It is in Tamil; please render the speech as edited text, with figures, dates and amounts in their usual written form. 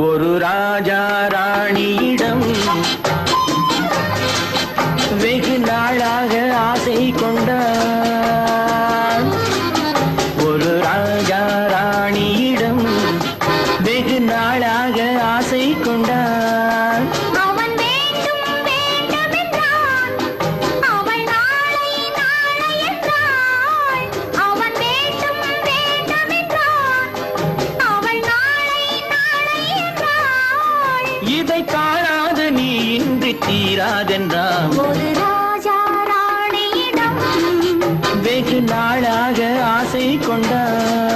ஒரு ராஜா ராணியிடம் வெகு நாளாக ஆசை கொண்டான். ஒரு ராஜா ராணியிடம் வெகு நாளாக ஆசை கொண்டான். அவன் வேண்டும் வேண்டும் என்றான், அவள் நாளை நாளை என்றாள். அவன் வேண்டும் வேண்டும் என்றான், அவள் நாளை நாளை என்றாள். இதை காணாது நீ இன்றி தீராதென்றான். ஒரு ராஜா ராணியிடம் வெகு நாளாக ஆசை கொண்டான்.